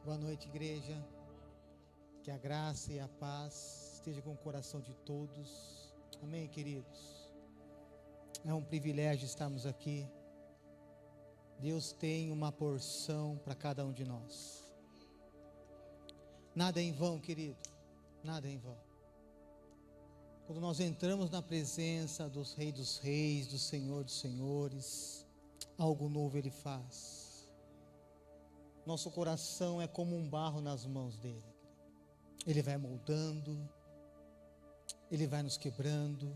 Boa noite, igreja. Que a graça e a paz esteja com o coração de todos. Amém, queridos. É um privilégio estarmos aqui. Deus tem uma porção para cada um de nós. Nada é em vão, querido. Nada é em vão. Quando nós entramos na presença dos Reis, do Senhor dos Senhores, algo novo Ele faz. Nosso coração é como um barro nas mãos dEle. Ele vai moldando, Ele vai nos quebrando,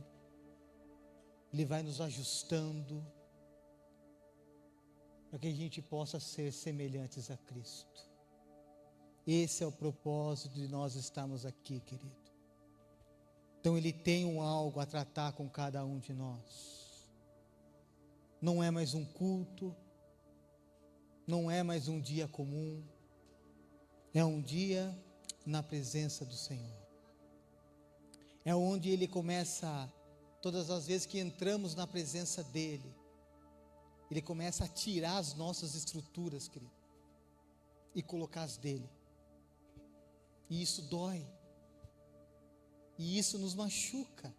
Ele vai nos ajustando, para que a gente possa ser semelhantes a Cristo. Esse é o propósito de nós estarmos aqui, querido. Então Ele tem algo a tratar com cada um de nós. Não é mais um culto, não é mais um dia comum, é um dia na presença do Senhor. É onde Ele começa, todas as vezes que entramos na presença dEle, Ele começa a tirar as nossas estruturas, querido, e colocar as dEle. E isso dói. E isso nos machuca.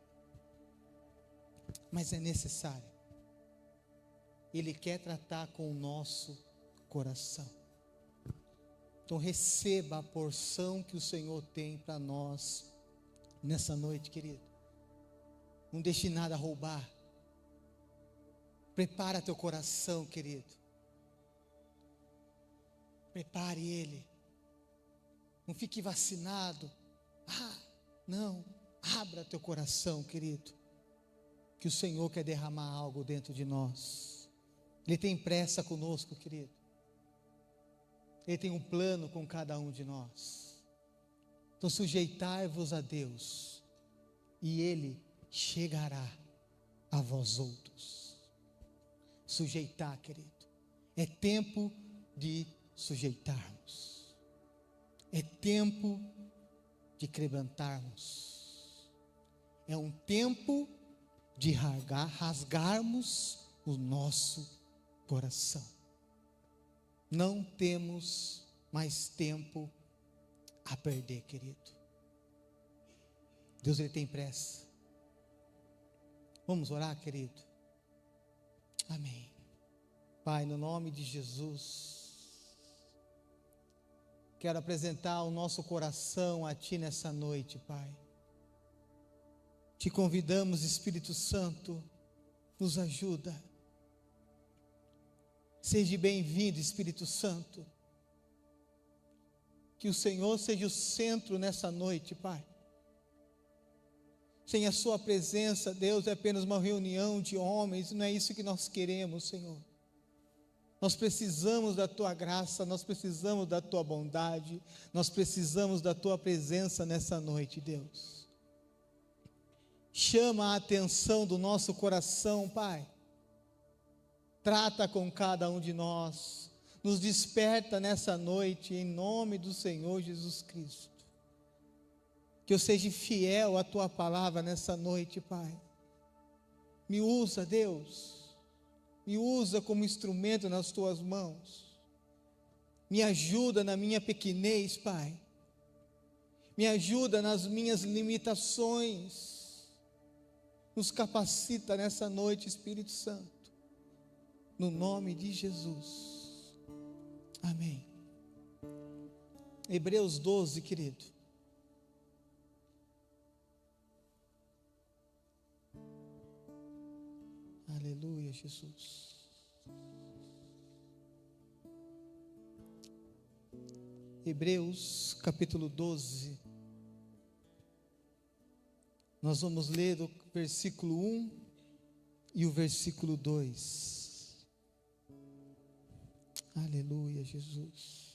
Mas é necessário. Ele quer tratar com o nosso coração. Então receba a porção que o Senhor tem para nós nessa noite, querido. Não deixe nada roubar. Prepara teu coração, querido. Prepare ele. Não fique vacinado. Não. Abra teu coração, querido. Que o Senhor quer derramar algo dentro de nós. Ele tem pressa conosco, querido. Ele tem um plano com cada um de nós. Então sujeitai-vos a Deus, e Ele chegará a vós outros. Sujeitar, querido. É tempo de sujeitarmos. É tempo de quebrantarmos. É um tempo de rasgarmos o nosso coração. Não temos mais tempo a perder, querido. Deus, Ele tem pressa. Vamos orar, querido? Amém. Pai, no nome de Jesus, quero apresentar o nosso coração a Ti nessa noite, Pai. Te convidamos, Espírito Santo, nos ajuda. Seja bem-vindo, Espírito Santo. Que o Senhor seja o centro nessa noite, Pai. Sem a Sua presença, Deus, é apenas uma reunião de homens. Não é isso que nós queremos, Senhor. Nós precisamos da Tua graça, nós precisamos da Tua bondade, nós precisamos da Tua presença nessa noite, Deus. Chama a atenção do nosso coração, Pai. Trata com cada um de nós, nos desperta nessa noite, em nome do Senhor Jesus Cristo. Que eu seja fiel à Tua palavra nessa noite, Pai. Me usa, Deus, me usa como instrumento nas Tuas mãos. Me ajuda na minha pequenez, Pai. Me ajuda nas minhas limitações. Nos capacita nessa noite, Espírito Santo. No nome de Jesus. Amém. Hebreus 12, querido. Aleluia, Jesus. Hebreus capítulo 12. Nós vamos ler o versículo 1 e o versículo 2. Aleluia, Jesus.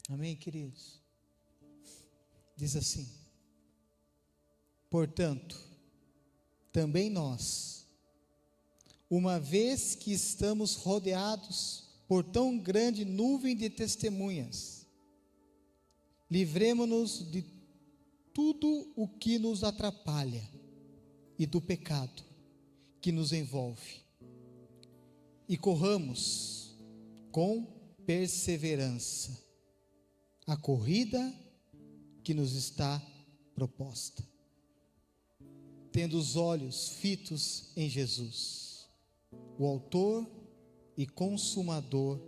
Amém, queridos? Diz assim: portanto, também nós, uma vez que estamos rodeados por tão grande nuvem de testemunhas, livremo-nos de tudo o que nos atrapalha e do pecado que nos envolve, e corramos com perseverança a corrida que nos está proposta, tendo os olhos fitos em Jesus, o autor e consumador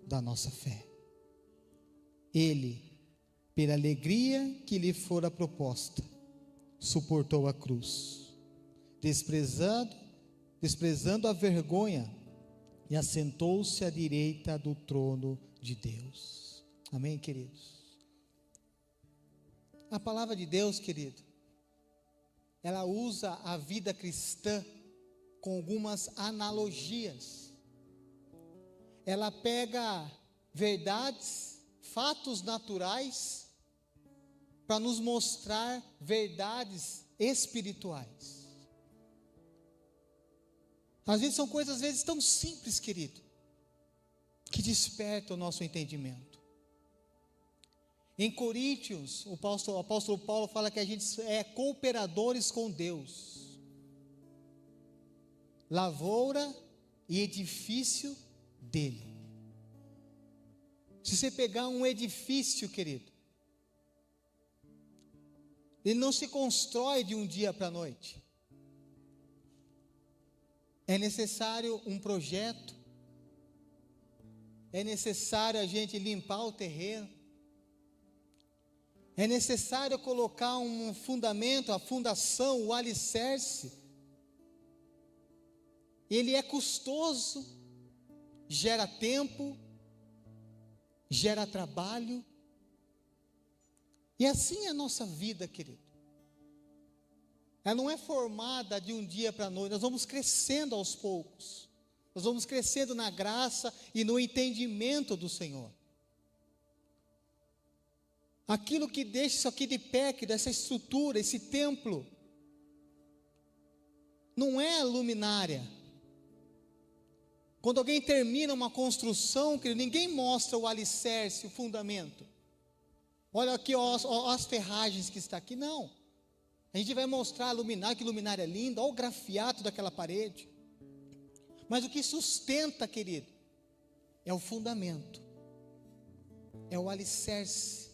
da nossa fé. Ele, pela alegria que lhe fora proposta, suportou a cruz, desprezando a vergonha, e assentou-se à direita do trono de Deus. Amém, queridos? A palavra de Deus, querido, ela usa a vida cristã com algumas analogias. Ela pega verdades, fatos naturais, para nos mostrar verdades espirituais. Às vezes são coisas, às vezes, tão simples, querido, que despertam o nosso entendimento. Em Coríntios, o apóstolo Paulo fala que a gente é cooperadores com Deus, lavoura e edifício dele. Se você pegar um edifício, querido, ele não se constrói de um dia para a noite. É necessário um projeto, é necessário a gente limpar o terreno, é necessário colocar um fundamento, a fundação, o alicerce. Ele é custoso, gera tempo, gera trabalho. E assim é a nossa vida, querido. Ela não é formada de um dia para a noite. Nós vamos crescendo aos poucos. Nós vamos crescendo na graça e no entendimento do Senhor. Aquilo que deixa isso aqui de pé, dessa estrutura, esse templo, não é a luminária. Quando alguém termina uma construção, querido, ninguém mostra o alicerce, o fundamento. Olha aqui as ferragens que está aqui, não. A gente vai mostrar a luminária, que luminária linda, olha o grafiato daquela parede. Mas o que sustenta, querido, é o fundamento, é o alicerce,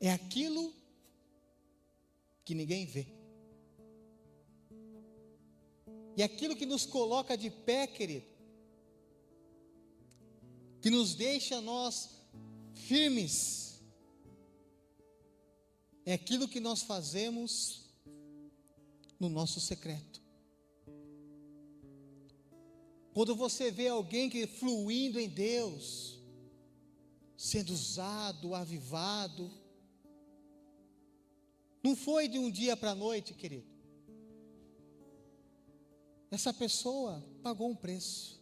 é aquilo que ninguém vê. E aquilo que nos coloca de pé, querido, que nos deixa nós firmes, é aquilo que nós fazemos no nosso secreto. Quando você vê alguém que fluindo em Deus, sendo usado, avivado, não foi de um dia para a noite, querido. Essa pessoa pagou um preço,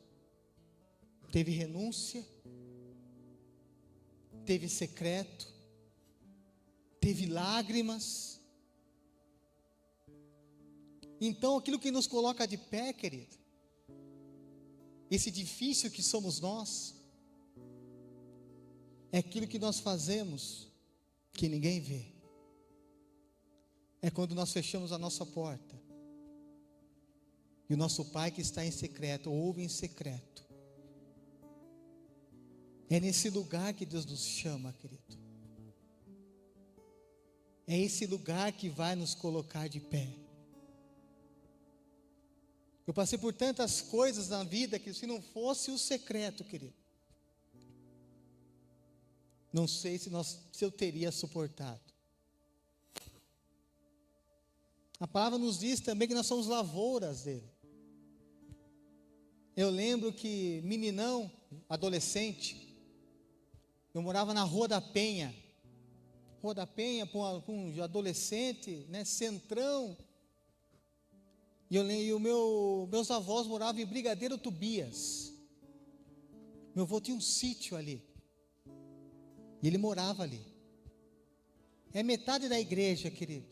teve renúncia, teve secreto, teve lágrimas. Então aquilo que nos coloca de pé, querido, esse edifício que somos nós, é aquilo que nós fazemos que ninguém vê. É quando nós fechamos a nossa porta e o nosso Pai que está em secreto, ouve em secreto. É nesse lugar que Deus nos chama, querido. É esse lugar que vai nos colocar de pé. Eu passei por tantas coisas na vida que se não fosse o secreto, querido, não sei se eu teria suportado. A palavra nos diz também que nós somos lavouras dele. Eu lembro que meninão, adolescente, eu morava na Rua da Penha. Rua da Penha, para um adolescente, né, centrão. E meus avós moravam em Brigadeiro Tobias. Meu avô tinha um sítio ali. E ele morava ali. É metade da igreja, querido.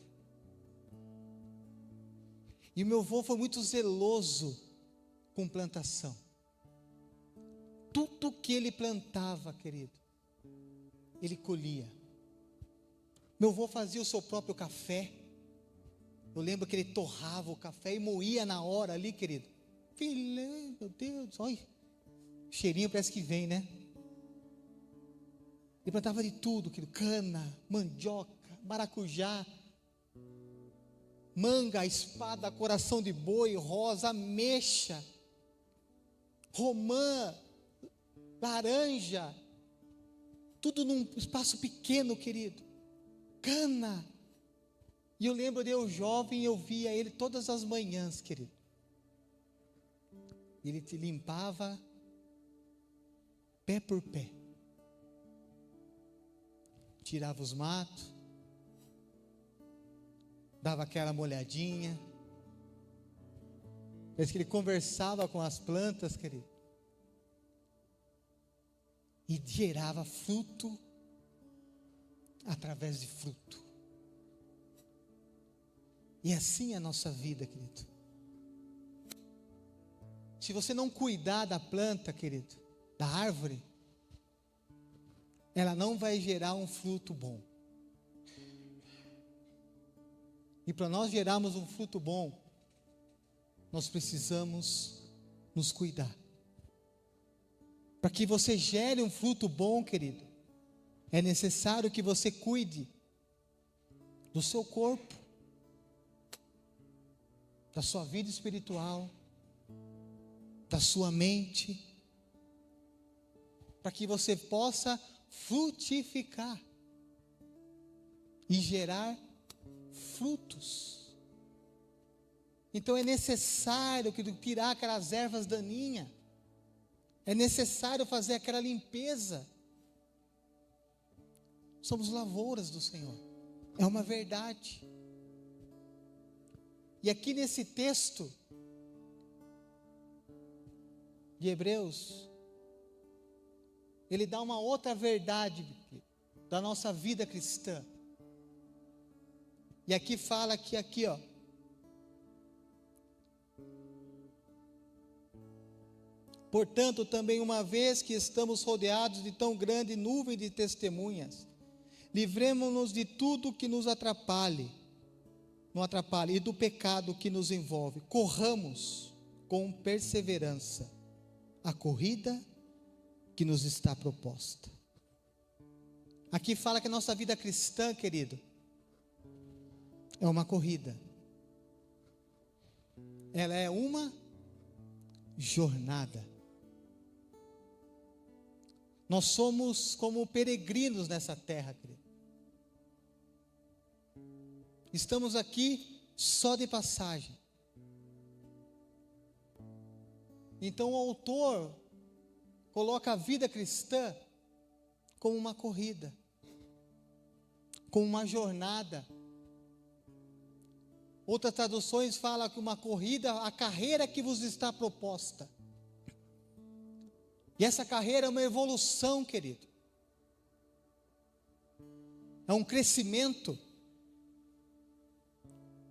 E o meu avô foi muito zeloso com plantação. Tudo que ele plantava, querido, ele colhia. Meu avô fazia o seu próprio café. Eu lembro que ele torrava o café e moía na hora ali, querido. filé, meu Deus, olha, cheirinho parece que vem, né? Ele plantava de tudo, cana, mandioca, maracujá, manga, espada, coração de boi, rosa, ameixa, romã, laranja, tudo num espaço pequeno, querido, cana. E eu lembro de eu jovem, eu via ele todas as manhãs, querido. Ele te limpava pé por pé, tirava os matos, dava aquela molhadinha. Parece que ele conversava com as plantas, querido, e gerava fruto através de fruto. E assim é a nossa vida, querido. Se você não cuidar da planta, querido, da árvore, ela não vai gerar um fruto bom. E para nós gerarmos um fruto bom, nós precisamos nos cuidar. Para que você gere um fruto bom, querido, é necessário que você cuide do seu corpo, da sua vida espiritual, da sua mente, para que você possa frutificar e gerar frutos. Então é necessário tirar aquelas ervas daninhas, é necessário fazer aquela limpeza. Somos lavouras do Senhor, é uma verdade. E aqui nesse texto de Hebreus, ele dá uma outra verdade da nossa vida cristã. E aqui fala que portanto, também uma vez que estamos rodeados de tão grande nuvem de testemunhas, livremo-nos de tudo que nos atrapalhe, e do pecado que nos envolve. Corramos com perseverança a corrida que nos está proposta. Aqui fala que a nossa vida cristã, querido, é uma corrida. Ela é uma jornada. Nós somos como peregrinos nessa terra, querido. Estamos aqui só de passagem. Então o autor coloca a vida cristã como uma corrida, como uma jornada. Outras traduções falam que uma corrida, a carreira que vos está proposta. E essa carreira é uma evolução, querido. É um crescimento.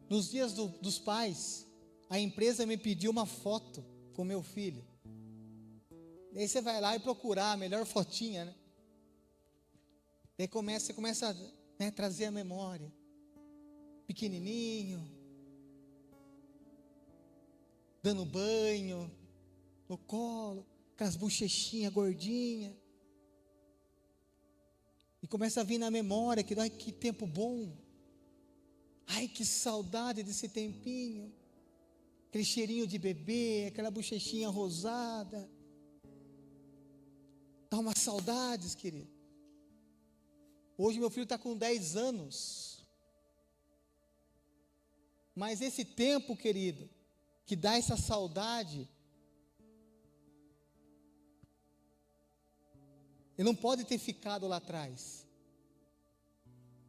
Nos dias dos pais, a empresa me pediu uma foto com meu filho. Daí você vai lá e procurar a melhor fotinha, né? Daí você começa a trazer a memória. Pequenininho, dando banho, no colo, com as bochechinhas gordinhas. E começa a vir na memória que, ai, que tempo bom. Ai, que saudade desse tempinho. Aquele cheirinho de bebê, aquela bochechinha rosada. Dá umas saudades, querido. Hoje meu filho está com 10 anos. Mas esse tempo, querido, que dá essa saudade, ele não pode ter ficado lá atrás.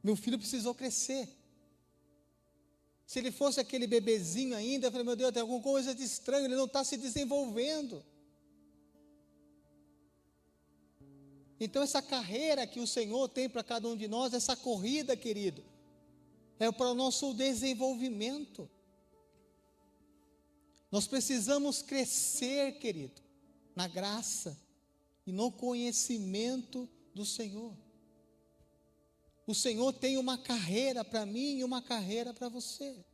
Meu filho precisou crescer. Se ele fosse aquele bebezinho ainda, eu falei, meu Deus, tem alguma coisa de estranho, ele não está se desenvolvendo. Então essa carreira que o Senhor tem para cada um de nós, essa corrida, querido, é para o nosso desenvolvimento. Nós precisamos crescer, querido, na graça e no conhecimento do Senhor. O Senhor tem uma carreira para mim e uma carreira para você.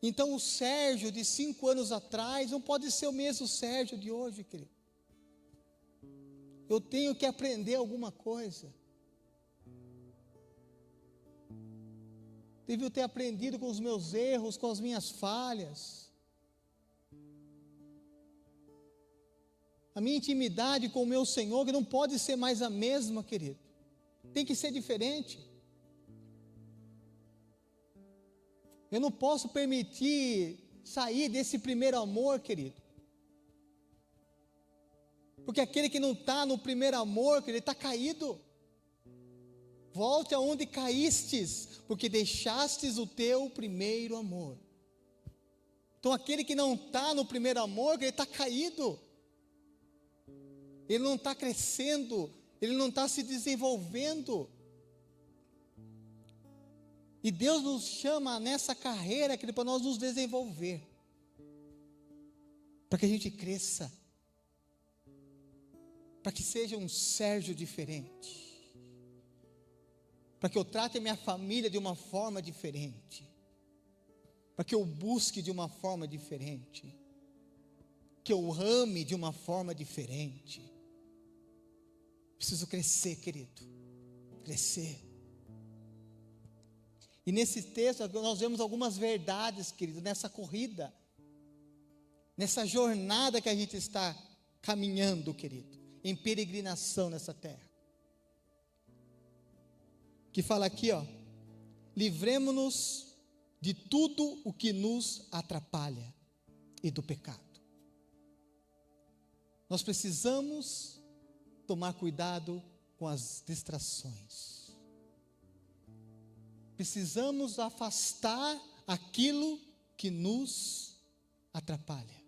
Então o Sérgio de 5 anos atrás não pode ser o mesmo Sérgio de hoje, querido. Eu tenho que aprender alguma coisa. Devo ter aprendido com os meus erros, com as minhas falhas. A minha intimidade com o meu Senhor, que não pode ser mais a mesma, querido. Tem que ser diferente. Eu não posso permitir sair desse primeiro amor, querido. Porque aquele que não está no primeiro amor, querido, ele está caído. Volte aonde caístes, porque deixastes o teu primeiro amor. Então aquele que não está no primeiro amor, ele está caído. Ele não está crescendo, ele não está se desenvolvendo. E Deus nos chama nessa carreira, querido, para nós nos desenvolver. Para que a gente cresça. Para que seja um Sérgio diferente. Para que eu trate a minha família de uma forma diferente. Para que eu busque de uma forma diferente. Que eu ame de uma forma diferente. Preciso crescer, querido. Crescer. E nesse texto nós vemos algumas verdades, querido, nessa corrida. Nessa jornada que a gente está caminhando, querido. Em peregrinação nessa terra. Que fala aqui, ó. Livremo-nos de tudo o que nos atrapalha e do pecado. Nós precisamos tomar cuidado com as distrações. Precisamos afastar aquilo que nos atrapalha.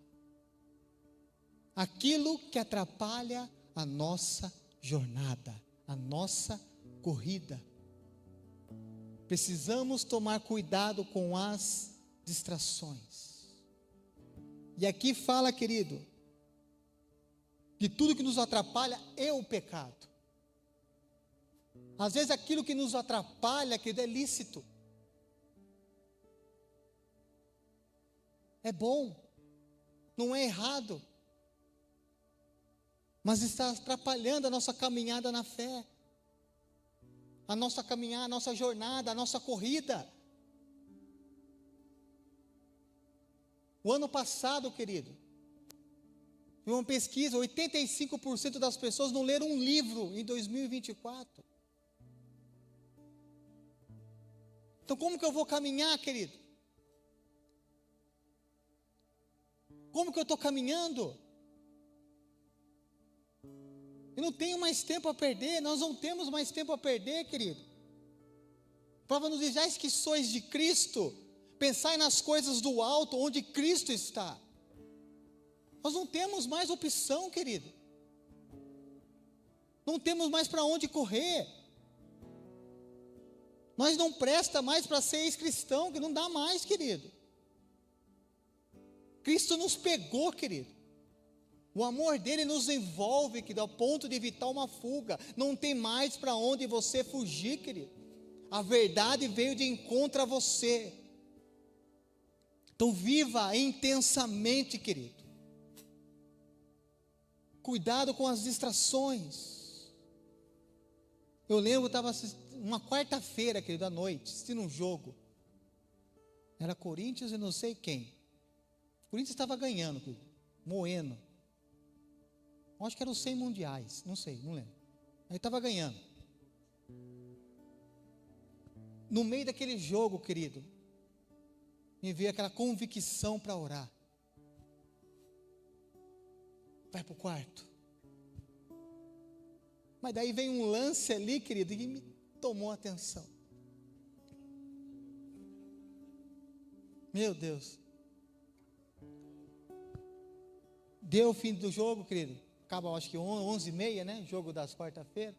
Aquilo que atrapalha a nossa jornada, a nossa corrida. Precisamos tomar cuidado com as distrações. E aqui fala, querido, de tudo que nos atrapalha é o pecado. Às vezes aquilo que nos atrapalha, querido, é lícito. É bom, não é errado. Mas está atrapalhando a nossa caminhada na fé. A nossa caminhada, a nossa jornada, a nossa corrida. O ano passado, querido, em uma pesquisa, 85% das pessoas não leram um livro em 2024. Então como que eu vou caminhar, querido? Como que eu estou caminhando? Eu não tenho mais tempo a perder, nós não temos mais tempo a perder, querido. A palavra nos diz, já que sois de Cristo, pensai nas coisas do alto, onde Cristo está. Nós não temos mais opção, querido. Não temos mais para onde correr. Nós não presta mais para ser ex-cristão, que não dá mais, querido. Cristo nos pegou, querido. O amor dele nos envolve, querido, ao ponto de evitar uma fuga. Não tem mais para onde você fugir, querido. A verdade veio de encontro a você. Então viva intensamente, querido. Cuidado com as distrações. Eu lembro, eu estava uma quarta-feira, querido, à noite, assistindo um jogo. Era Corinthians e não sei quem. O Corinthians estava ganhando, querido, moendo. Acho que eram 100 mundiais, não sei, não lembro. Aí estava ganhando. No meio daquele jogo, querido, me veio aquela convicção para orar. Vai para o quarto. Mas daí vem um lance ali, querido, que me tomou a atenção. Meu Deus. Deu o fim do jogo, querido. Acaba, acho que 11h30, né? Jogo das quarta-feiras.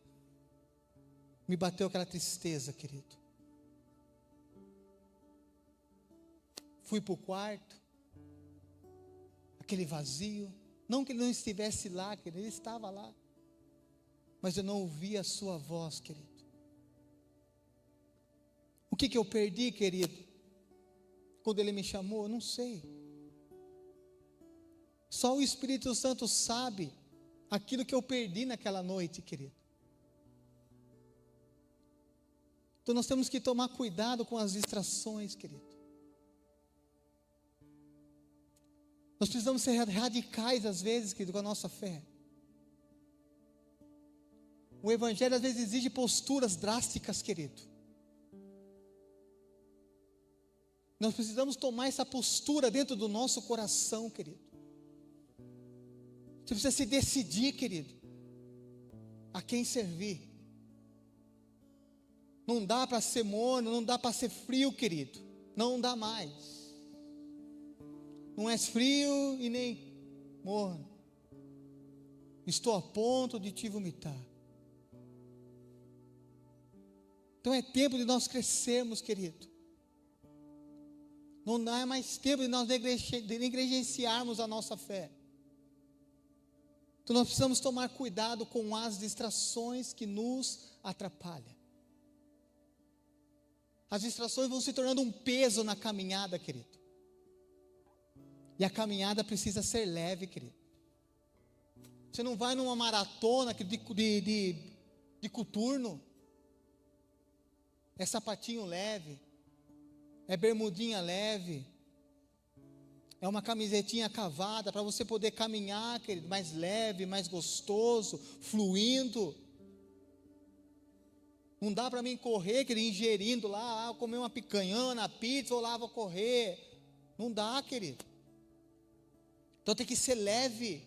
Me bateu aquela tristeza, querido. Fui para o quarto. Aquele vazio. Não que ele não estivesse lá, querido. Ele estava lá. Mas eu não ouvi a sua voz, querido. O que eu perdi, querido? quando Ele me chamou? Eu não sei. Só o Espírito Santo sabe aquilo que eu perdi naquela noite, querido. Então nós temos que tomar cuidado com as distrações, querido. Nós precisamos ser radicais às vezes, querido, com a nossa fé. O Evangelho às vezes exige posturas drásticas, querido. Nós precisamos tomar essa postura dentro do nosso coração, querido. Você precisa se decidir, querido, a quem servir. Não dá para ser morno, não dá para ser frio, querido. Não dá mais. Não és frio e nem morno. Estou a ponto de te vomitar. Então é tempo de nós crescermos, querido. Não dá mais tempo de nós negligenciarmos a nossa fé. Então nós precisamos tomar cuidado com as distrações que nos atrapalham. As distrações vão se tornando um peso na caminhada, querido. E a caminhada precisa ser leve, querido. Você não vai numa maratona de coturno. É sapatinho leve. É bermudinha leve. É uma camisetinha cavada para você poder caminhar, querido, mais leve, mais gostoso, fluindo. Não dá para mim correr, querido, ingerindo lá, comer uma picanhana, pizza, ou lá vou correr. Não dá, querido. Então tem que ser leve.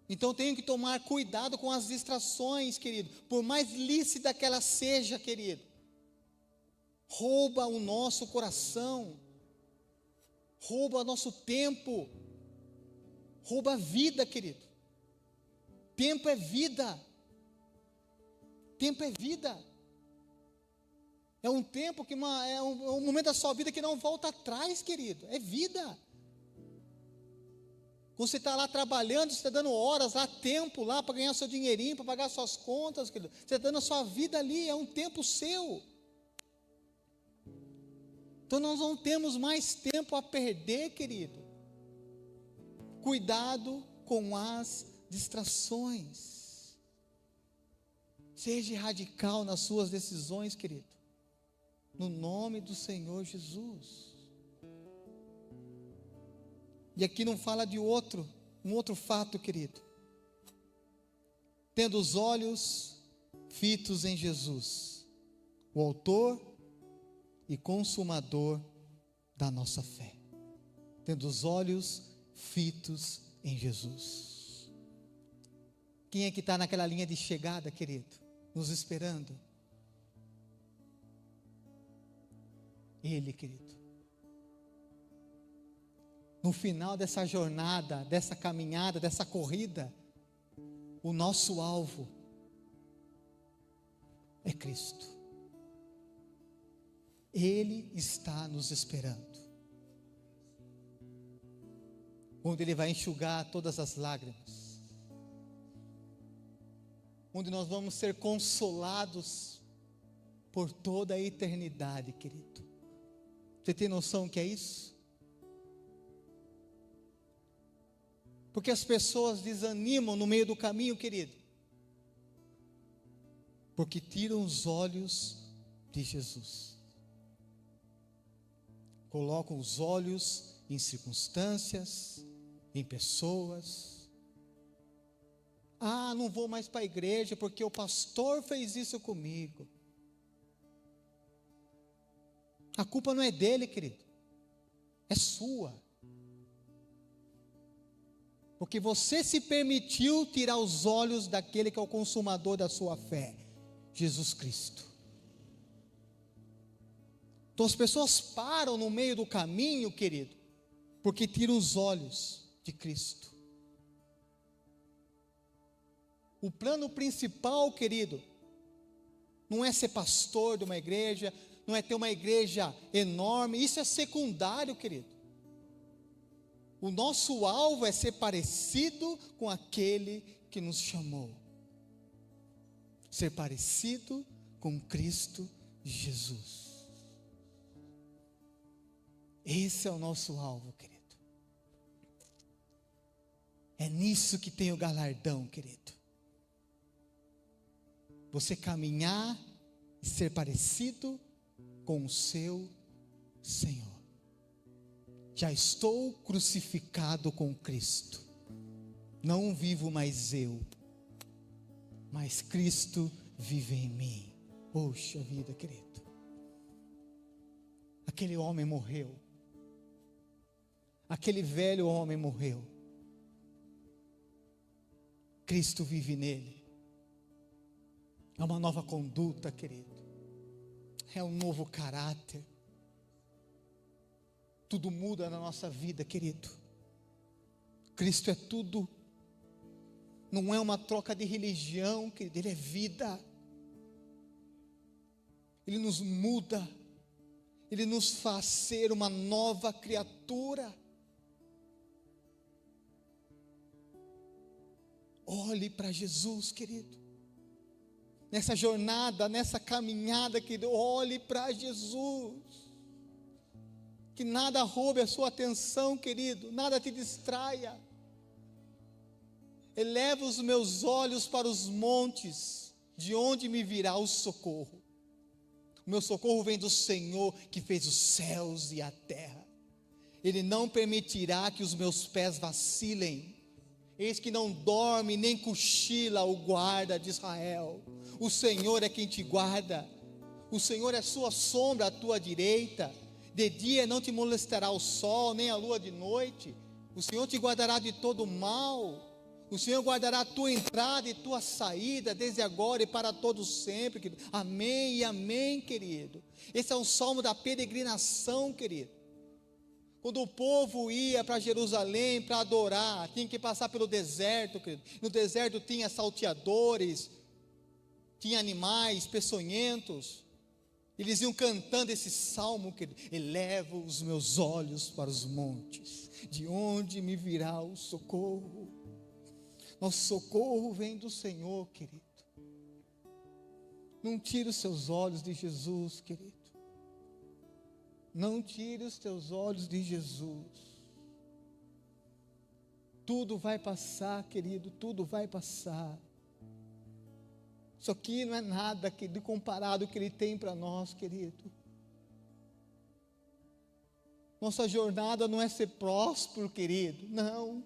Então tenho que tomar cuidado com as distrações, querido. Por mais lícita que ela seja, querido. Rouba o nosso coração. Rouba nosso tempo. Rouba a vida, querido. Tempo é vida. Tempo é vida. É um tempo que é um momento da sua vida que não volta atrás, querido. É vida. Quando você está lá trabalhando, você está dando horas lá, tempo lá para ganhar seu dinheirinho, para pagar suas contas, querido. Você está dando a sua vida ali, é um tempo seu. Então nós não temos mais tempo a perder, querido. Cuidado com as distrações. Seja radical nas suas decisões, querido. No nome do Senhor Jesus. E aqui não fala de um outro fato, querido. Tendo os olhos fitos em Jesus, o autor e consumador da nossa fé. Tendo os olhos fitos em Jesus. Quem é que está naquela linha de chegada, querido? Nos esperando? Ele, querido. No final dessa jornada, dessa caminhada, dessa corrida, o nosso alvo é Cristo. Ele está nos esperando. Onde Ele vai enxugar todas as lágrimas. Onde nós vamos ser consolados por toda a eternidade, querido. Você tem noção que é isso? Porque as pessoas desanimam no meio do caminho, querido. Porque tiram os olhos de Jesus. Colocam os olhos em circunstâncias, em pessoas. Ah, não vou mais para a igreja porque o pastor fez isso comigo. A culpa não é dele, querido. É sua. Porque você se permitiu tirar os olhos daquele que é o consumador da sua fé, Jesus Cristo. Então as pessoas param no meio do caminho, querido, porque tiram os olhos de Cristo. O plano principal, querido, não é ser pastor de uma igreja, não é ter uma igreja enorme, isso é secundário, querido. O nosso alvo é ser parecido com aquele que nos chamou. Ser parecido com Cristo Jesus. Esse é o nosso alvo, querido. É nisso que tem o galardão, querido. Você caminhar e ser parecido com o seu Senhor. Já estou crucificado com Cristo. Não vivo mais eu, mas Cristo vive em mim. Poxa vida, querido. Aquele homem morreu. Aquele velho homem morreu. Cristo vive nele. É uma nova conduta, querido. É um novo caráter. Tudo muda na nossa vida, querido. Cristo é tudo. Não é uma troca de religião, querido. Ele é vida. Ele nos muda. Ele nos faz ser uma nova criatura. Olhe para Jesus, querido. Nessa jornada, nessa caminhada, querido, olhe para Jesus. Que nada roube a sua atenção, querido. Nada te distraia. Eleva os meus olhos para os montes, de onde me virá o socorro. O meu socorro vem do Senhor, que fez os céus e a terra. Ele não permitirá que os meus pés vacilem. Eis que não dorme nem cochila o guarda de Israel. O Senhor é quem te guarda. O Senhor é sua sombra à tua direita. De dia não te molestará o sol, nem a lua de noite. O Senhor te guardará de todo mal. O Senhor guardará a tua entrada e tua saída, desde agora e para todo sempre, querido. Amém e amém, querido. Esse é um salmo da peregrinação, querido. Quando o povo ia para Jerusalém para adorar, tinha que passar pelo deserto, querido. No deserto tinha salteadores, tinha animais peçonhentos. Eles iam cantando esse salmo, querido. Elevo os meus olhos para os montes, de onde me virá o socorro? Nosso socorro vem do Senhor, querido. Não tire os seus olhos de Jesus, querido. Não tire os teus olhos de Jesus. Tudo vai passar, querido, tudo vai passar. Isso aqui não é nada, querido, comparado ao que Ele tem para nós, querido. Nossa jornada não é ser próspero, querido, não.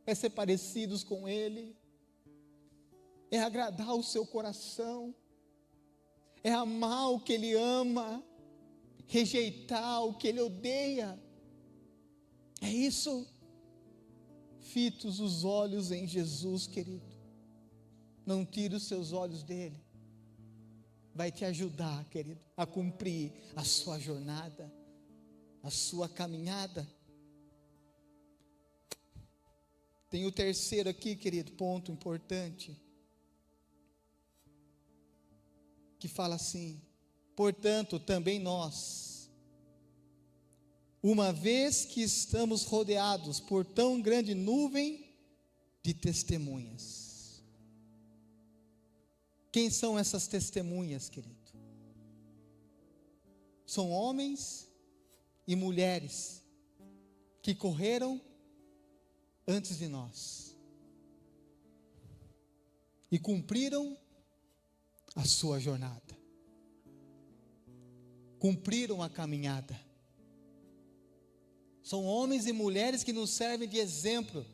É ser parecidos com Ele. É agradar o seu coração. É amar o que Ele ama. Rejeitar o que Ele odeia. É isso. Fitos os olhos em Jesus, querido. Não tire os seus olhos dele. Vai te ajudar, querido, a cumprir a sua jornada, a sua caminhada. Tem o terceiro aqui, querido, ponto importante, que fala assim: portanto, também nós, uma vez que estamos rodeados por tão grande nuvem de testemunhas. Quem são essas testemunhas, querido? São homens e mulheres que correram antes de nós e cumpriram a sua jornada, cumpriram a caminhada. São homens e mulheres que nos servem de exemplo,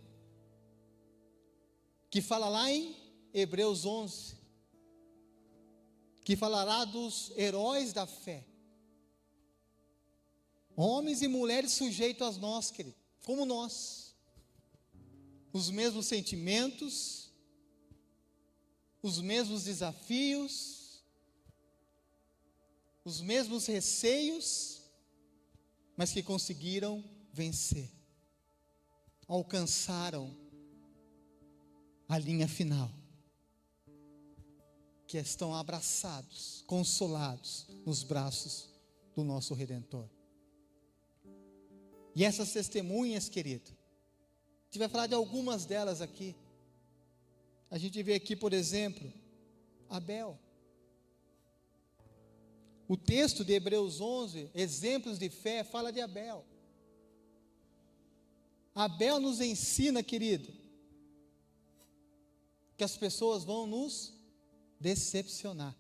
que fala lá em Hebreus 11, que falará dos heróis da fé. Homens e mulheres sujeitos a nós, querido, como nós. Os mesmos sentimentos, os mesmos desafios, os mesmos receios, mas que conseguiram vencer, alcançaram a linha final, que estão abraçados, consolados nos braços do nosso Redentor. E essas testemunhas, querido, a gente vai falar de algumas delas aqui. A gente vê aqui, por exemplo, Abel. O texto de Hebreus 11, exemplos de fé, fala de Abel. Abel nos ensina, querido, que as pessoas vão nos decepcionar.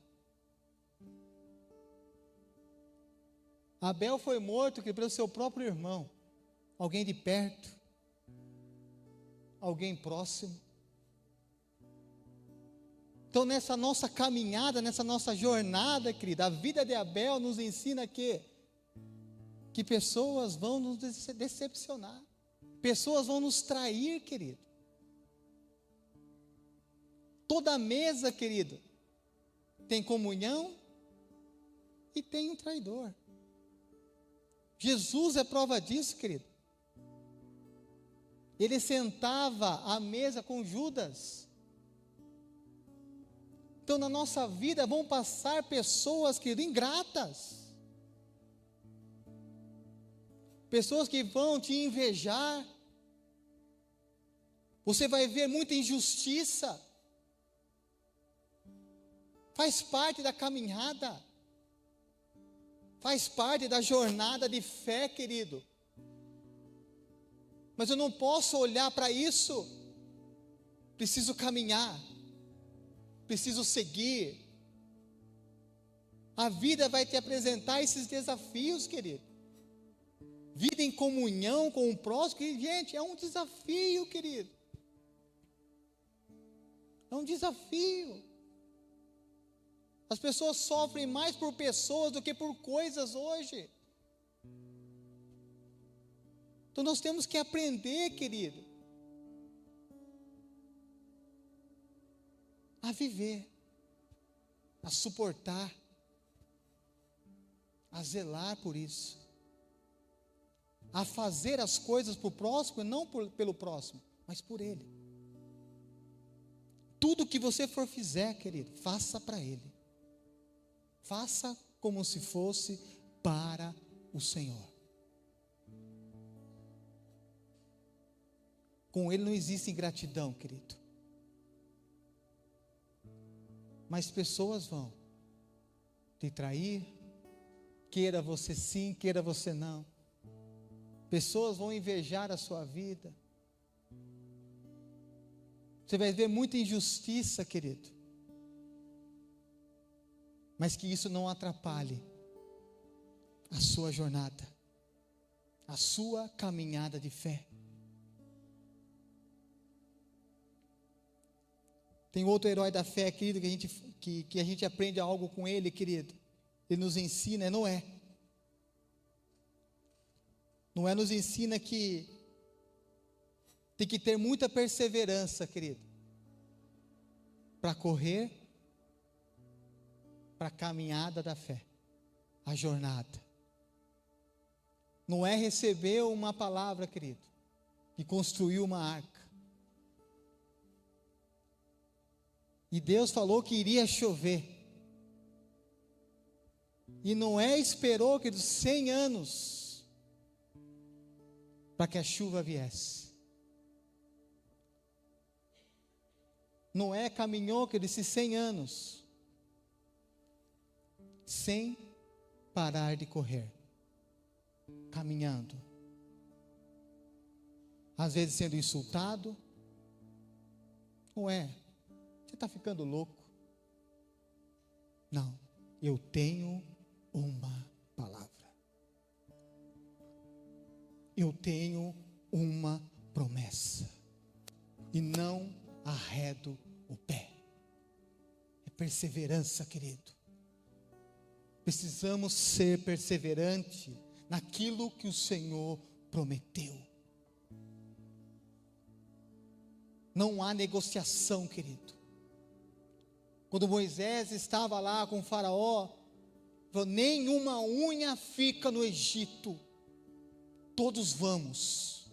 Abel foi morto pelo seu próprio irmão, alguém de perto, alguém próximo. Então, nessa nossa caminhada, nessa nossa jornada, querida, a vida de Abel nos ensina que pessoas vão nos decepcionar, pessoas vão nos trair, querido. Toda mesa, querido, tem comunhão e tem um traidor. Jesus é prova disso, querido. Ele sentava à mesa com Judas. Então, na nossa vida vão passar pessoas, querido, ingratas. Pessoas que vão te invejar. Você vai ver muita injustiça. Faz parte da caminhada. Faz parte da jornada de fé, querido. Mas eu não posso olhar para isso. Preciso caminhar. Preciso seguir. A vida vai te apresentar esses desafios, querido. Vida em comunhão com o próximo, que, gente, é um desafio, querido. É um desafio. As pessoas sofrem mais por pessoas do que por coisas hoje. Então nós temos que aprender, querido, a viver, a suportar, a zelar por isso, a fazer as coisas para o próximo, e não pelo próximo, mas por ele. Tudo que você for fizer, querido, faça para ele. Faça como se fosse para o Senhor. Com ele não existe ingratidão, querido. Mas pessoas vão te trair, queira você sim, queira você não. Pessoas vão invejar a sua vida. Você vai ver muita injustiça, querido. Mas que isso não atrapalhe a sua jornada, a sua caminhada de fé. Tem outro herói da fé, querido, que a gente aprende algo com ele, querido. Ele nos ensina, é Noé. Noé nos ensina que tem que ter muita perseverança, querido, para correr, para a caminhada da fé, a jornada. Noé recebeu uma palavra, querido, e construiu uma arca. E Deus falou que iria chover. E Noé esperou, querido, 100 anos para que a chuva viesse. Noé caminhou, querido, esses 100 anos sem parar de correr, caminhando, às vezes sendo insultado. Noé, você está ficando louco? Não, eu tenho uma palavra. Eu tenho uma promessa. E não arredo o pé. É perseverança, querido. Precisamos ser perseverantes naquilo que o Senhor prometeu. Não há negociação, querido. Quando Moisés estava lá com o faraó, falou, nenhuma unha fica no Egito. Todos vamos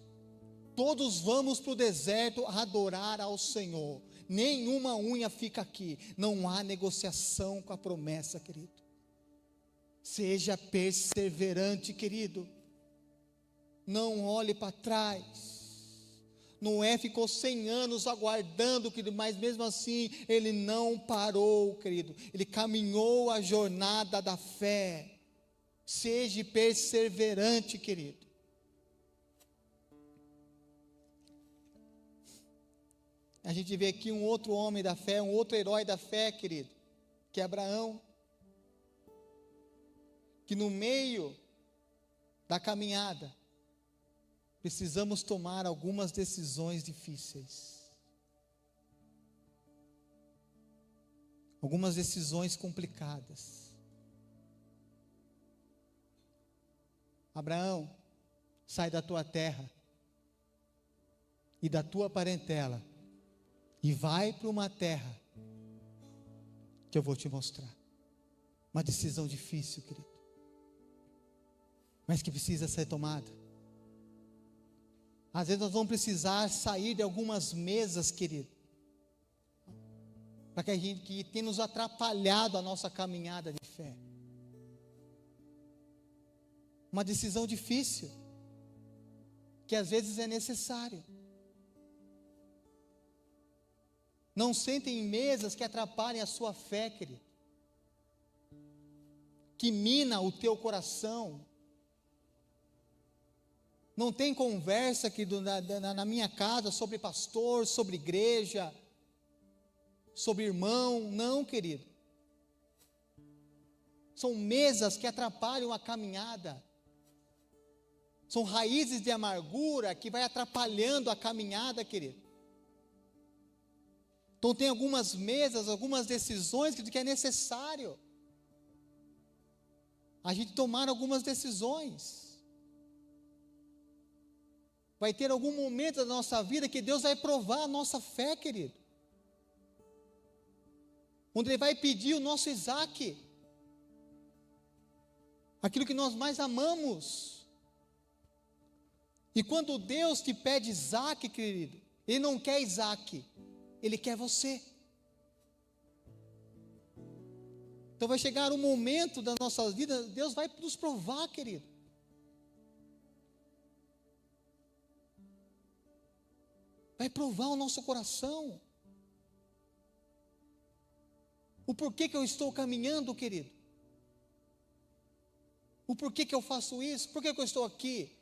para o deserto adorar ao Senhor. Nenhuma unha fica aqui. Não há negociação com a promessa, querido. Seja perseverante, querido. Não olhe para trás. Noé ficou 100 anos aguardando, querido, mas mesmo assim ele não parou, querido. Ele caminhou a jornada da fé. Seja perseverante, querido. a gente vê aqui um outro homem da fé, um outro herói da fé, querido, que é Abraão, que no meio da caminhada, precisamos tomar algumas decisões difíceis, algumas decisões complicadas. Abraão, sai da tua terra e da tua parentela e vai para uma terra que eu vou te mostrar. Uma decisão difícil, querido, mas que precisa ser tomada. Às vezes nós vamos precisar sair de algumas mesas, querido, para que tem nos atrapalhado a nossa caminhada de fé. Uma decisão difícil, que às vezes é necessário. Não sentem em mesas que atrapalhem a sua fé, querido, que mina o teu coração. Não tem conversa aqui na minha casa sobre pastor, sobre igreja, sobre irmão, não, querido. São mesas que atrapalham a caminhada. São raízes de amargura que vai atrapalhando a caminhada, querido. Então tem algumas mesas, algumas decisões que é necessário a gente tomar algumas decisões. Vai ter algum momento da nossa vida que Deus vai provar a nossa fé, querido. Onde Ele vai pedir o nosso Isaac, aquilo que nós mais amamos. E quando Deus te pede Isaac, querido, Ele não quer Isaac, Ele quer você. Então vai chegar um momento da nossa vida, Deus vai nos provar, querido. Vai provar o nosso coração. O porquê que eu estou caminhando, querido. O porquê que eu faço isso, por que eu estou aqui.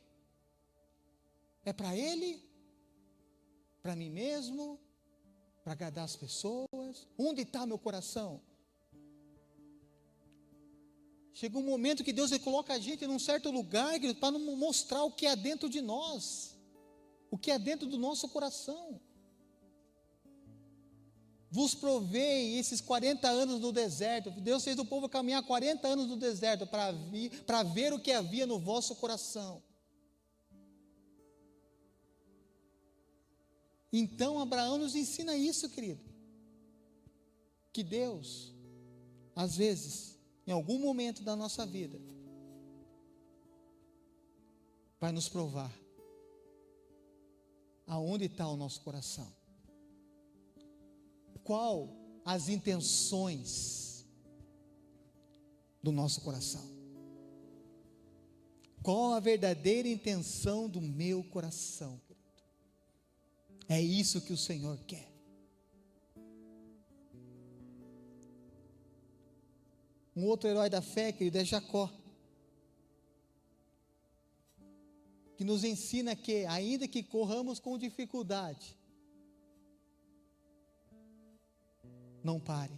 É para Ele? Para mim mesmo? Para agradar as pessoas? Onde está meu coração? Chega um momento que Deus coloca a gente num certo lugar, querido, para mostrar o que é dentro de nós. O que é dentro do nosso coração. Vos provei esses 40 anos no deserto. Deus fez o povo caminhar 40 anos no deserto para ver o que havia no vosso coração. Então Abraão nos ensina isso, querido. Que Deus, às vezes, em algum momento da nossa vida, vai nos provar aonde está o nosso coração. Qual as intenções do nosso coração? Qual a verdadeira intenção do meu coração, querido? É isso que o Senhor quer. Um outro herói da fé, querido, é Jacó, que nos ensina que, ainda que corramos com dificuldade, não pare,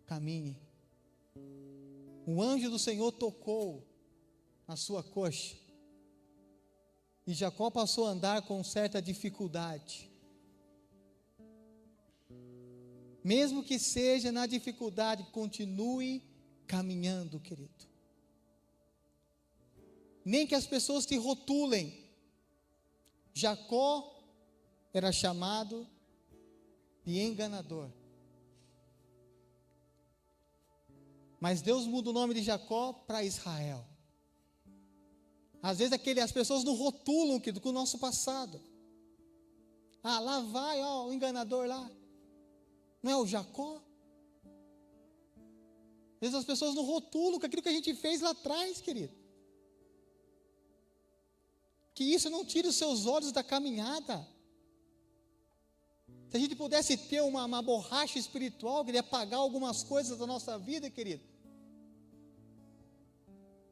caminhe. O anjo do Senhor tocou na sua coxa, e Jacó passou a andar com certa dificuldade. Mesmo que seja na dificuldade, continue caminhando, querido. Nem que as pessoas te rotulem. Jacó era chamado de enganador. Mas Deus muda o nome de Jacó para Israel. Às vezes as pessoas nos rotulam, querido, com o nosso passado. Ah, lá vai, ó, o enganador lá. Não é o Jacó? Às vezes as pessoas nos rotulam com aquilo que a gente fez lá atrás, querido. Que isso não tire os seus olhos da caminhada. Se a gente pudesse ter uma borracha espiritual, queria apagar algumas coisas da nossa vida, querido.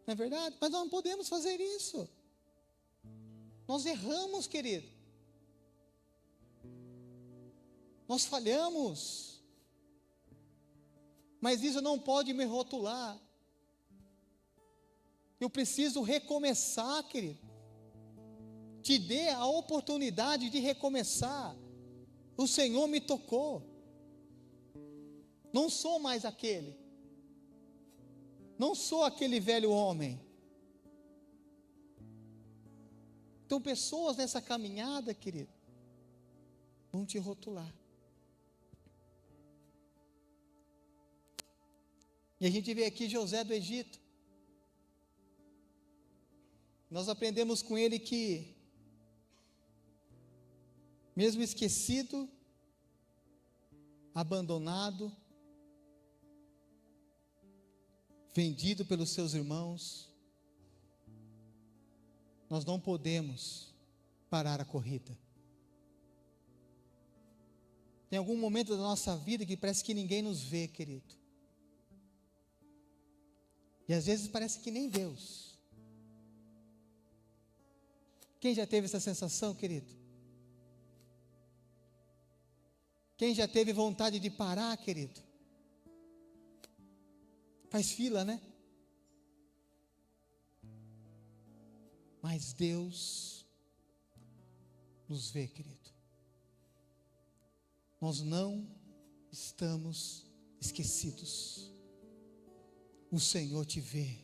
Não é verdade? Mas nós não podemos fazer isso. Nós erramos, querido. Nós falhamos. Mas isso não pode me rotular. Eu preciso recomeçar, querido. Te dê a oportunidade de recomeçar. O Senhor me tocou. Não sou mais aquele. Não sou aquele velho homem. Então, pessoas nessa caminhada, querido, vão te rotular. E a gente vê aqui José do Egito. Nós aprendemos com ele que, mesmo esquecido, abandonado, vendido pelos seus irmãos, nós não podemos parar a corrida. Tem algum momento da nossa vida que parece que ninguém nos vê, querido. E às vezes parece que nem Deus. Quem já teve essa sensação, querido? Quem já teve vontade de parar, querido? Faz fila, né? Mas Deus nos vê, querido. Nós não estamos esquecidos. O Senhor te vê.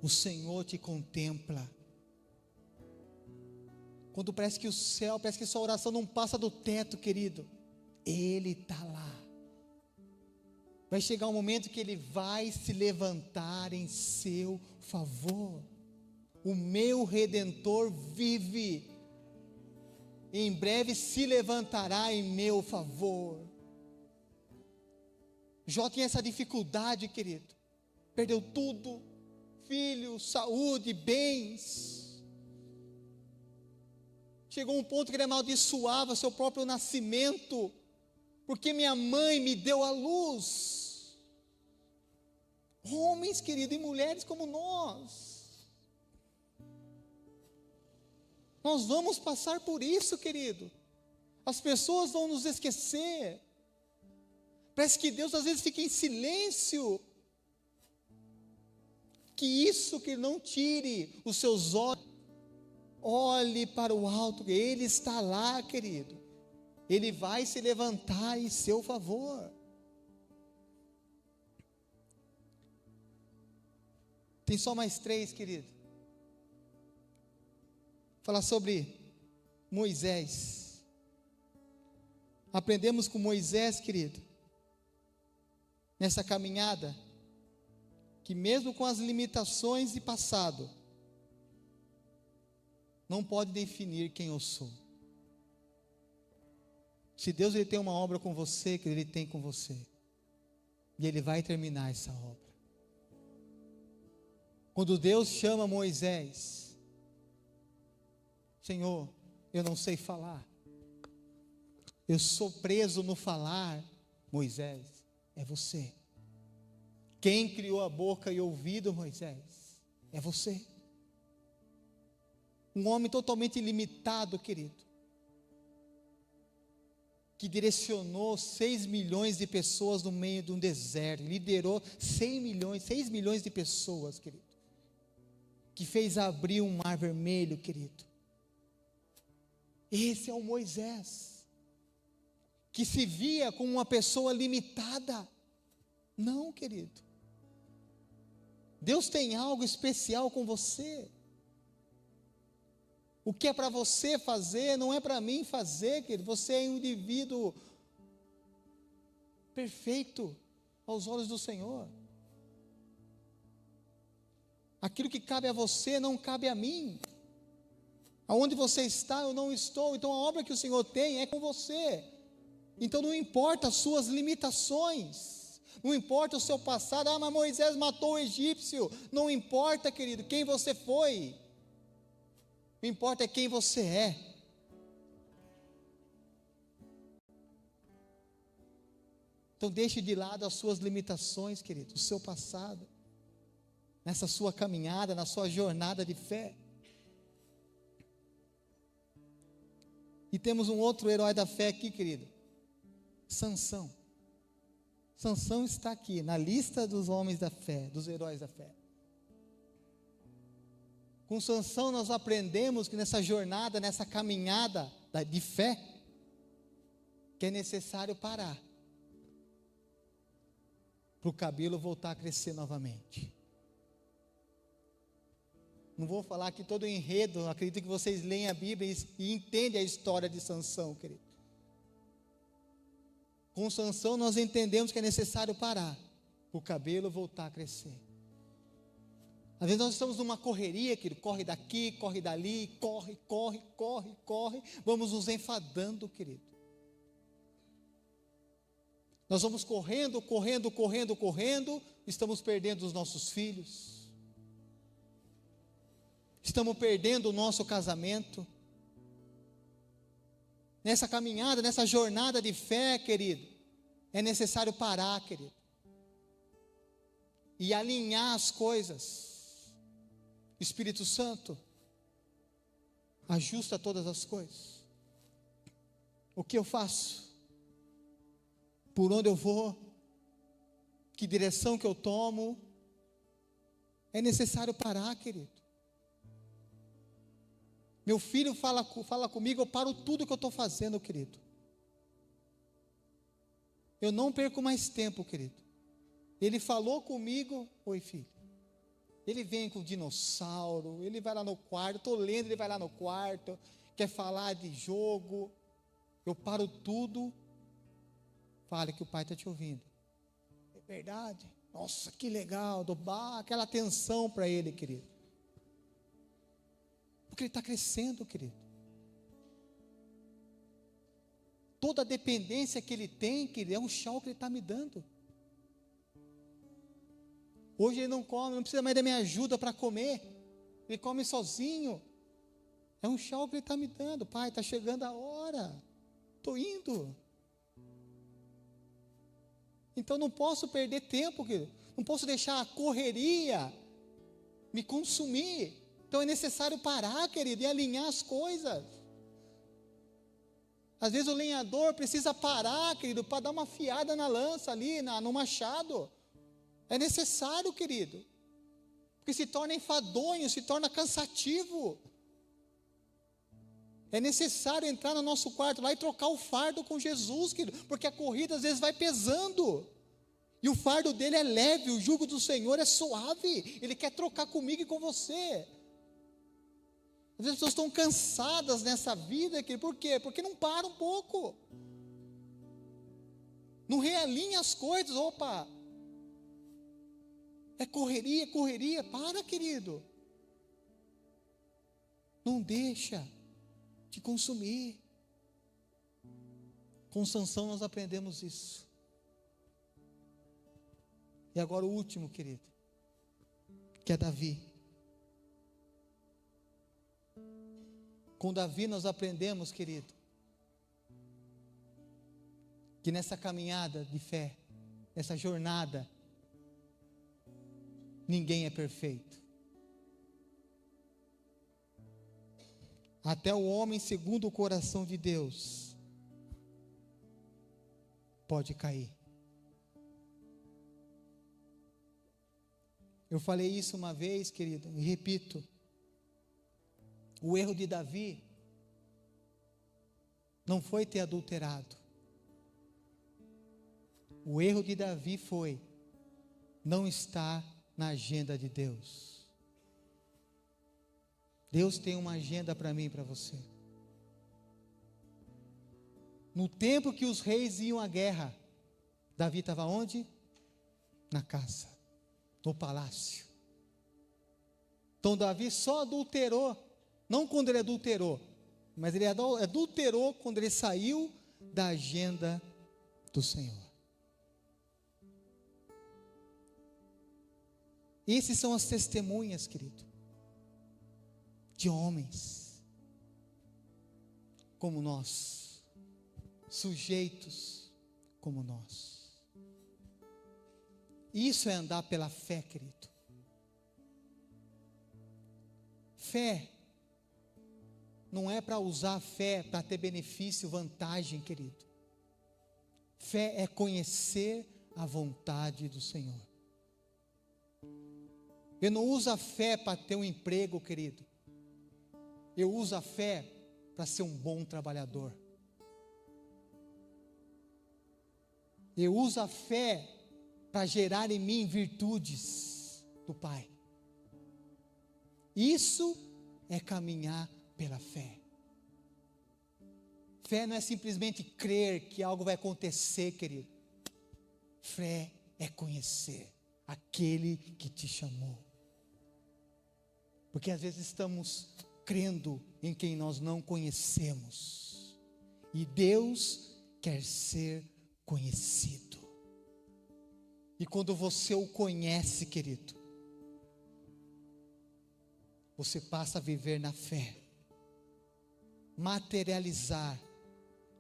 O Senhor te contempla. Quando parece que o céu, parece que sua oração não passa do teto, querido, Ele está lá. Vai chegar um momento que Ele vai se levantar em seu favor. O meu Redentor vive. Em breve se levantará em meu favor. Jó tinha essa dificuldade, querido. Perdeu tudo. Filho, saúde, bens. Chegou um ponto que ele amaldiçoava seu próprio nascimento. Porque minha mãe me deu a luz. Homens, querido, e mulheres como nós. Nós vamos passar por isso, querido. As pessoas vão nos esquecer. Parece que Deus às vezes fica em silêncio. Que isso que não tire os seus olhos. Olhe para o alto, Ele está lá, querido. Ele vai se levantar em seu favor. Tem só mais 3, querido. Falar sobre Moisés. Aprendemos com Moisés, querido, nessa caminhada, que mesmo com as limitações de passado, não pode definir quem eu sou. Se Deus ele tem uma obra com você, que Ele tem com você, e Ele vai terminar essa obra. Quando Deus chama Moisés, Senhor, eu não sei falar, eu sou preso no falar. Moisés, é você. Quem criou a boca e o ouvido, Moisés? É você. Um homem totalmente limitado, querido, que direcionou 6 milhões de pessoas no meio de um deserto, liderou 6 milhões de pessoas, querido, que fez abrir um mar vermelho, querido. Esse é o Moisés, que se via como uma pessoa limitada. Não, querido. Deus tem algo especial com você. O que é para você fazer, não é para mim fazer, querido. Você é um indivíduo perfeito aos olhos do Senhor. Aquilo que cabe a você não cabe a mim. Aonde você está, eu não estou. Então a obra que o Senhor tem é com você. Então não importa as suas limitações, não importa o seu passado. Ah, mas Moisés matou o egípcio. Não importa, querido, quem você foi. O que importa é quem você é. Então deixe de lado as suas limitações, querido, o seu passado, nessa sua caminhada, na sua jornada de fé. E temos um outro herói da fé aqui, querido. Sansão. Sansão está aqui na lista dos homens da fé, dos heróis da fé. Com Sansão nós aprendemos que nessa jornada, nessa caminhada de fé, que é necessário parar para o cabelo voltar a crescer novamente. Não vou falar aqui todo o enredo, acredito que vocês leem a Bíblia e entendem a história de Sansão, querido. Com Sansão nós entendemos que é necessário parar para o cabelo voltar a crescer. Às vezes nós estamos numa correria, querido, corre daqui, corre dali, corre, vamos nos enfadando, querido. Nós vamos correndo, estamos perdendo os nossos filhos, estamos perdendo o nosso casamento. Nessa caminhada, nessa jornada de fé, querido, é necessário parar, querido, e alinhar as coisas. Espírito Santo, ajusta todas as coisas. O que eu faço? Por onde eu vou? Que direção que eu tomo? É necessário parar, querido. Meu filho fala comigo, eu paro tudo que eu estou fazendo, querido. Eu não perco mais tempo, querido. Ele falou comigo, oi filho. Ele vem com o dinossauro, ele vai lá no quarto, estou lendo, ele vai lá no quarto, quer falar de jogo. Eu paro tudo. Fale que o pai está te ouvindo. É verdade? Nossa, que legal, aquela atenção para ele, querido. Porque ele está crescendo, querido. Toda a dependência que ele tem, querido, é um chá que ele está me dando. Hoje ele não come, não precisa mais da minha ajuda para comer. Ele come sozinho. É um chá que ele está me dando. Pai, está chegando a hora. Estou indo. Então não posso perder tempo, querido. Não posso deixar a correria me consumir. Então é necessário parar, querido, e alinhar as coisas. Às vezes o lenhador precisa parar, querido, para dar uma afiada na lança ali, no machado. É necessário, querido, porque se torna enfadonho, se torna cansativo. É necessário entrar no nosso quarto lá e trocar o fardo com Jesus, querido, porque a corrida às vezes vai pesando, e o fardo dele é leve, o jugo do Senhor é suave, Ele quer trocar comigo e com você. Às vezes as pessoas estão cansadas nessa vida, querido, por quê? Porque não param um pouco, não realinha as coisas. Opa, é correria, para, querido. Não deixa te consumir. Com Sansão nós aprendemos isso. E agora o último, querido, que é Davi. Com Davi nós aprendemos, querido, que nessa caminhada de fé, nessa jornada, ninguém é perfeito. Até o homem segundo o coração de Deus pode cair. Eu falei isso uma vez, querido, e repito. O erro de Davi não foi ter adulterado. O erro de Davi foi não estar na agenda de Deus. Deus tem uma agenda para mim e para você. No tempo que os reis iam à guerra, Davi estava onde? Na casa, no palácio. Então Davi só adulterou, não quando ele adulterou, mas ele adulterou quando ele saiu da agenda do Senhor. Esses são as testemunhas, querido, de homens como nós, sujeitos como nós. Isso é andar pela fé, querido. Fé não é para usar a fé para ter benefício, vantagem, querido. Fé é conhecer a vontade do Senhor. Eu não uso a fé para ter um emprego, querido. Eu uso a fé para ser um bom trabalhador. Eu uso a fé para gerar em mim virtudes do Pai. Isso é caminhar pela fé. Fé não é simplesmente crer que algo vai acontecer, querido. Fé é conhecer aquele que te chamou. Porque às vezes estamos crendo em quem nós não conhecemos. E Deus quer ser conhecido. E quando você o conhece, querido, você passa a viver na fé, materializar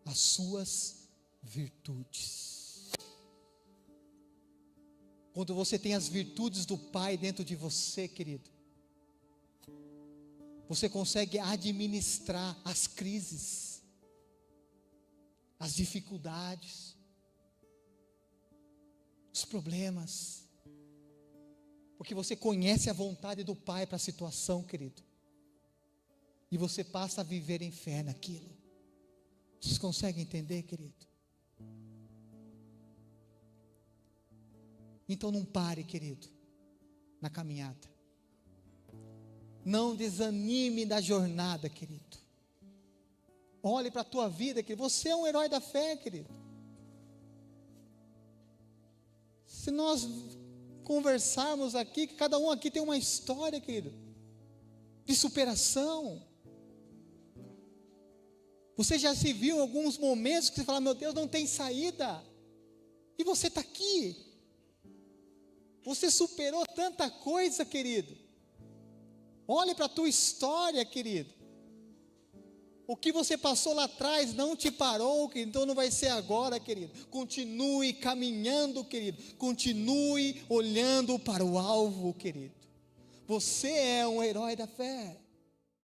as suas virtudes. Quando você tem as virtudes do Pai dentro de você, querido, você consegue administrar as crises, as dificuldades, os problemas, porque você conhece a vontade do Pai para a situação, querido, e você passa a viver em fé naquilo. Vocês conseguem entender, querido? Então não pare, querido, na caminhada. Não desanime da jornada, querido. Olhe para a tua vida, querido. Você é um herói da fé, querido. Se nós conversarmos aqui, que cada um aqui tem uma história, querido, de superação. Você já se viu em alguns momentos que você fala, meu Deus, não tem saída. E você está aqui. Você superou tanta coisa, querido. Olhe para a tua história, querido. O que você passou lá atrás não te parou, querido, então não vai ser agora, querido. Continue caminhando, querido. Continue olhando para o alvo, querido. Você é um herói da fé.